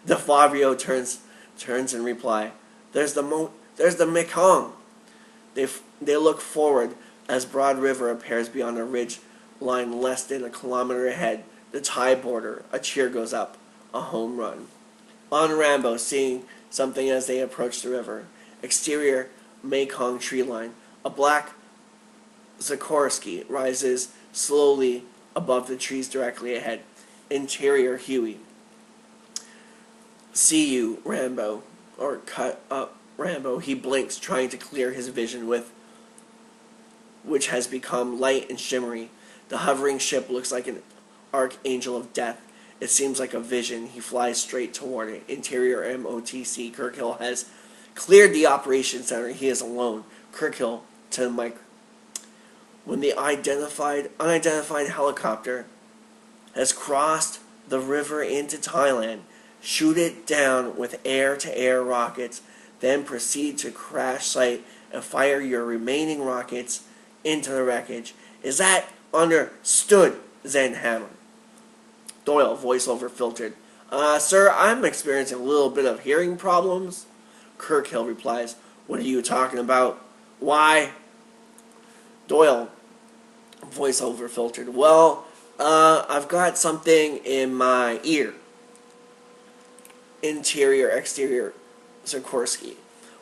DeFabio turns in reply. There's the Mekong. They look forward as Broad River appears beyond a ridge line less than a kilometer ahead. The Thai border. A cheer goes up. A home run. On Rambo, seeing something as they approach the river. Exterior Mekong tree line. A black Sikorsky rises slowly above the trees directly ahead. Interior Huey. See you, Rambo. Or cut up Rambo. He blinks, trying to clear his vision which has become light and shimmery. The hovering ship looks like an archangel of death. It seems like a vision. He flies straight toward it. Interior MOTC. Kirkhill has cleared the operations center. He is alone. Kirkhill to Mike. When the unidentified helicopter has crossed the river into Thailand, shoot it down with air-to-air rockets, then proceed to crash site and fire your remaining rockets into the wreckage. Is that understood, Zenhammer? Doyle, voiceover filtered. Sir, I'm experiencing a little bit of hearing problems. Kirkhill replies, what are you talking about? Why? Doyle, voiceover filtered. Well, I've got something in my ear. Interior, exterior, Sikorsky.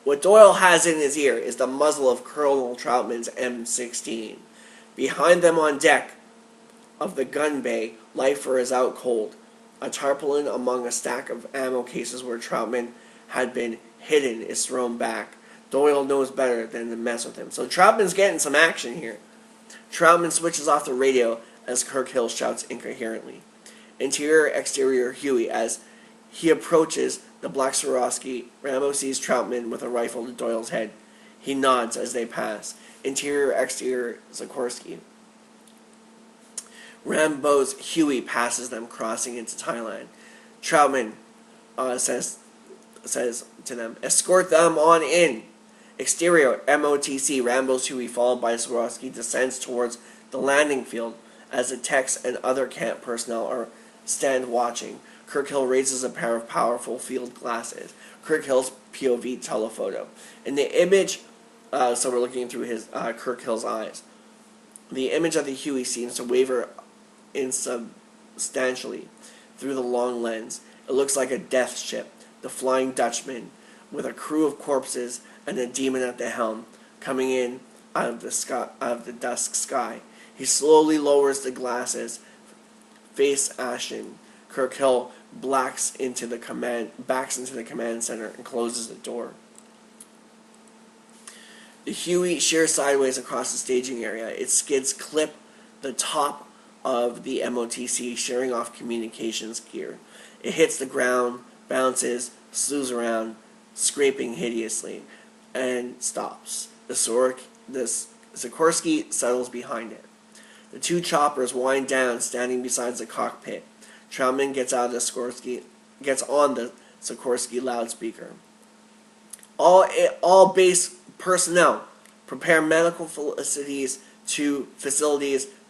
What Doyle has in his ear is the muzzle of Colonel Troutman's M16. Behind them on deck of the gun bay, Lifer is out cold. A tarpaulin among a stack of ammo cases where Troutman had been hidden is thrown back. Doyle knows better than to mess with him. So Troutman's getting some action here. Troutman switches off the radio as Kirkhill shouts incoherently. Interior, exterior, Huey. As he approaches the black Swarovski, Rambo sees Troutman with a rifle to Doyle's head. He nods as they pass. Interior, exterior, Sikorsky. Rambo's Huey passes them, crossing into Thailand. Troutman says to them, escort them on in. Exterior, MOTC, Rambo's Huey, followed by Swarovski, descends towards the landing field as the techs and other camp personnel stand watching. Kirkhill raises a pair of powerful field glasses. Kirkhill's POV telephoto. In the image, so we're looking through his Kirkhill's eyes. The image of the Huey seems to waver insubstantially through the long lens. It looks like a death ship, the Flying Dutchman, with a crew of corpses and a demon at the helm, coming in out of the dusk sky. He slowly lowers the glasses, face ashen. Kirkhill backs into the command center and closes the door. The Huey shears sideways across the staging area. Its skids clip the top of the MOTC, shearing off communications gear. It hits the ground, bounces, slews around, scraping hideously, and stops. The Sikorsky settles behind it. The two choppers wind down, standing beside the cockpit. Troutman gets on the Sikorsky loudspeaker. All base personnel, prepare medical facilities to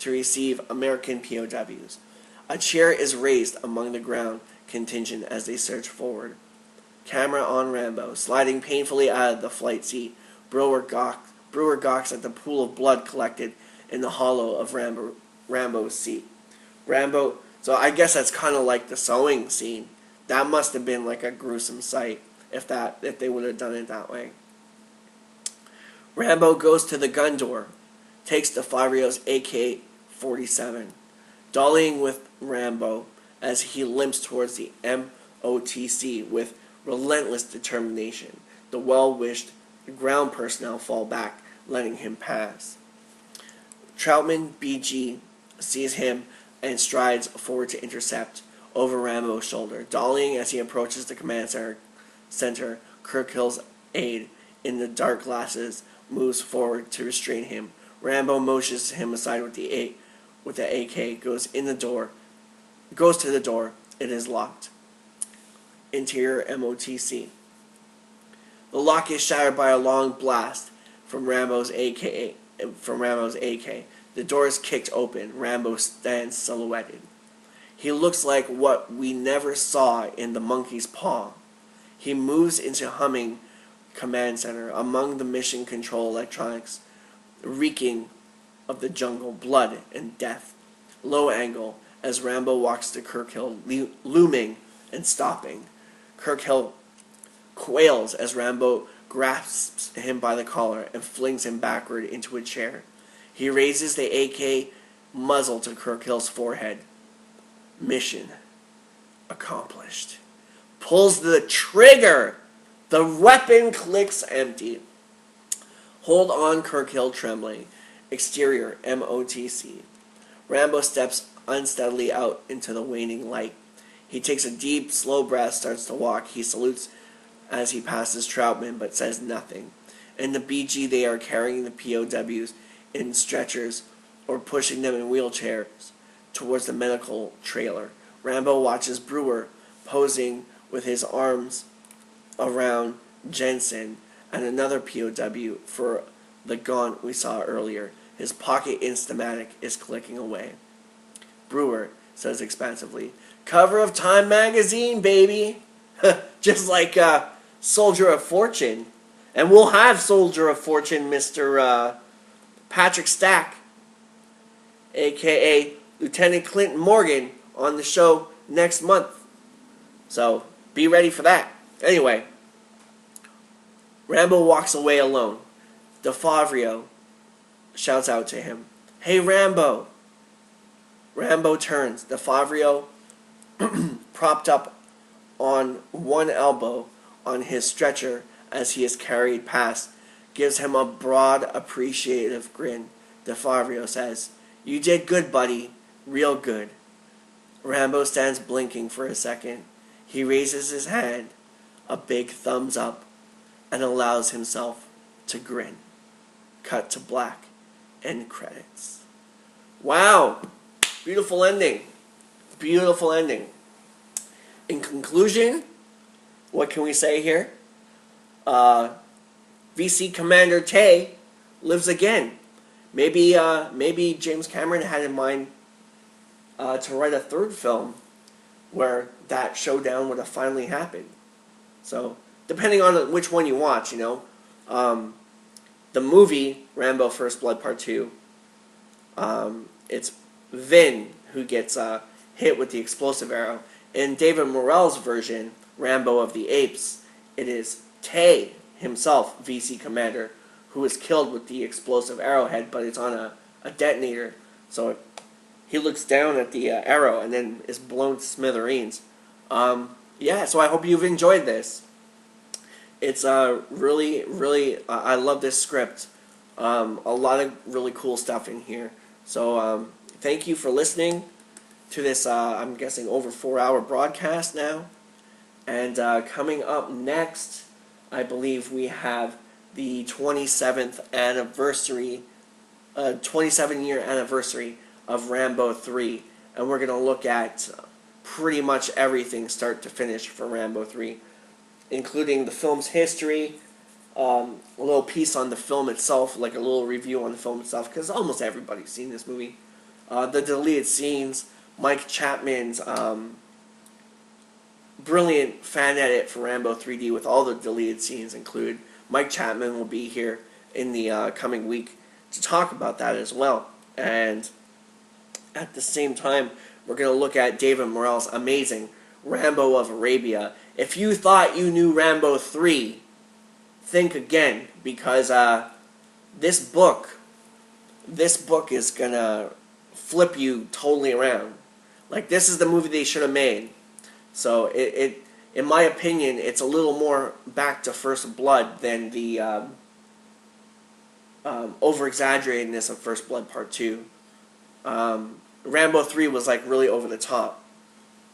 receive American POWs. A chair is raised among the ground contingent as they surge forward. Camera on Rambo, sliding painfully out of the flight seat. Brewer gawks at the pool of blood collected in the hollow of Rambo's seat. Rambo. So I guess that's kind of like the sewing scene. That must have been like a gruesome sight if they would have done it that way. Rambo goes to the gun door, takes DeFabrio's AK-47, dollying with Rambo as he limps towards the MOTC with relentless determination. The well-wished ground personnel fall back, letting him pass. Troutman BG sees him and strides forward to intercept over Rambo's shoulder. Dollying as he approaches the command center, Kirkhill's aide in the dark glasses moves forward to restrain him. Rambo motions him aside with the AK, goes to the door. It is locked. Interior MOTC. The lock is shattered by a long blast from Rambo's AK. The door is kicked open. Rambo stands silhouetted. He looks like what we never saw in the monkey's paw. He moves into humming command center among the mission control electronics, reeking of the jungle, blood, and death. Low angle as Rambo walks to Kirkhill, looming and stopping. Kirkhill quails as Rambo grasps him by the collar and flings him backward into a chair. He raises the AK muzzle to Kirkhill's forehead. Mission accomplished. Pulls the trigger. The weapon clicks empty. Hold on, Kirkhill trembling. Exterior, MOTC. Rambo steps unsteadily out into the waning light. He takes a deep, slow breath, starts to walk. He salutes as he passes Troutman, but says nothing. In the BG, they are carrying the POWs in stretchers or pushing them in wheelchairs towards the medical trailer. Rambo watches Brewer posing with his arms around Jensen and another POW for the gaunt we saw earlier. His pocket Instamatic is clicking away. Brewer says expansively, "Cover of Time magazine, baby!" Just like Soldier of Fortune. And we'll have Soldier of Fortune, Mr. Patrick Stack, a.k.a. Lieutenant Clinton Morgan, on the show next month. So, be ready for that. Anyway, Rambo walks away alone. DeFavrio shouts out to him, "Hey, Rambo!" Rambo turns. DeFavrio, propped up on one elbow on his stretcher as he is carried past, gives him a broad, appreciative grin. DeFavrio says, "You did good, buddy. Real good." Rambo stands blinking for a second. He raises his hand, a big thumbs up, and allows himself to grin. Cut to black. End credits. Wow! Beautiful ending. Beautiful ending. In conclusion, what can we say here? VC Commander Tay lives again. Maybe James Cameron had in mind to write a third film where that showdown would have finally happened. So, depending on which one you watch, the movie Rambo First Blood Part 2, it's Vin who gets hit with the explosive arrow. In David Morrell's version, Rambo of the Apes, it is Tay himself, VC Commander, who is killed with the explosive arrowhead, but it's on a detonator. So he looks down at the arrow and then is blown to smithereens. Yeah, so I hope you've enjoyed this. It's really, really, I love this script. A lot of really cool stuff in here. So thank you for listening to this, I'm guessing, over 4-hour broadcast now. And coming up next, I believe we have the 27th anniversary, 27-year anniversary of Rambo 3. And we're going to look at pretty much everything start to finish for Rambo 3, including the film's history, a little piece on the film itself, like a little review on the film itself, because almost everybody's seen this movie. The deleted scenes, Mike Chapman's brilliant fan edit for Rambo 3D with all the deleted scenes included. Mike Chapman will be here in the coming week to talk about that as well. And at the same time, we're going to look at David Morrell's amazing Rambo of Arabia. If you thought you knew Rambo 3, think again, because this book is going to flip you totally around. Like, this is the movie they should have made. So it in my opinion, it's a little more back to First Blood than the over-exaggeratedness of First Blood Part 2. Rambo 3 was like really over the top.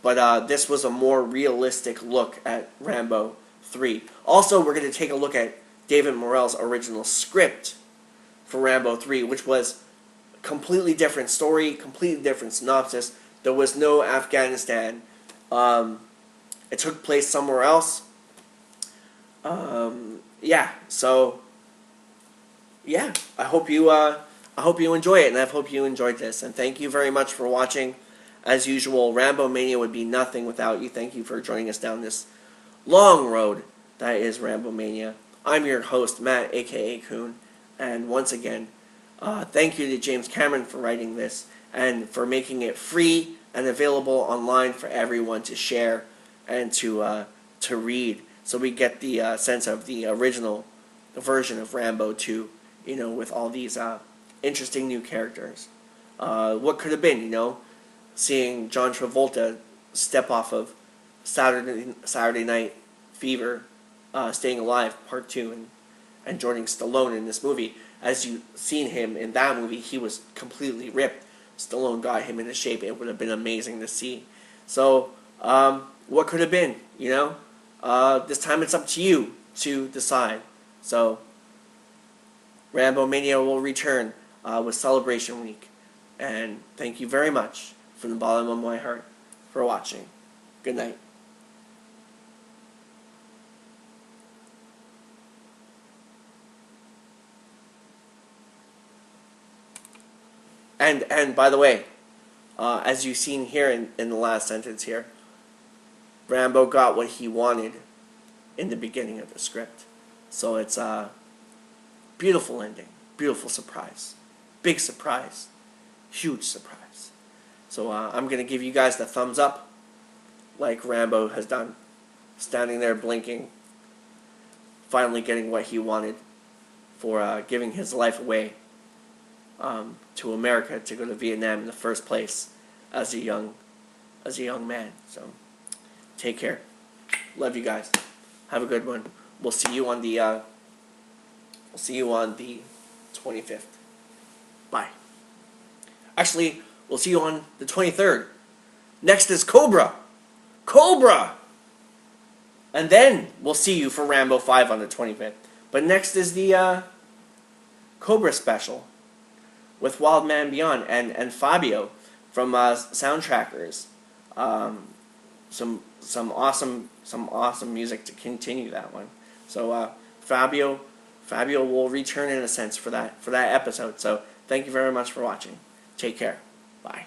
But this was a more realistic look at Rambo 3. Also, we're going to take a look at David Morrell's original script for Rambo 3, which was a completely different story, completely different synopsis. There was no Afghanistan. It took place somewhere else. Yeah, so yeah, I hope you enjoy it, and I hope you enjoyed this. And thank you very much for watching. As usual, Rambo Mania would be nothing without you. Thank you for joining us down this long road that is Rambo Mania. I'm your host, Matt, aka Coon, and once again, thank you to James Cameron for writing this and for making it free and available online for everyone to share and to read, so we get the sense of the original version of Rambo 2, with all these interesting new characters. What could have been, seeing John Travolta step off of Saturday Night Fever, Staying Alive Part 2, and joining Stallone in this movie. As you've seen him in that movie, he was completely ripped. Stallone got him into shape. It would have been amazing to see. So, what could have been, This time it's up to you to decide. So, Rambo Mania will return with Celebration Week. And thank you very much from the bottom of my heart for watching. Good night. And by the way, as you've seen here in the last sentence here, Rambo got what he wanted in the beginning of the script. So it's a beautiful ending, beautiful surprise, big surprise, huge surprise. So I'm going to give you guys the thumbs up, like Rambo has done, standing there blinking, finally getting what he wanted for giving his life away to America to go to Vietnam in the first place as a young man. So take care. Love you guys. Have a good one. We'll see you on the 25th. Bye. Actually, we'll see you on the 23rd. Next is Cobra. And then we'll see you for Rambo 5 on the 25th. But next is the Cobra special with Wild Man Beyond and Fabio from Soundtrackers. Some awesome music to continue that one. So Fabio will return in a sense for that episode. So thank you very much for watching. Take care. Bye.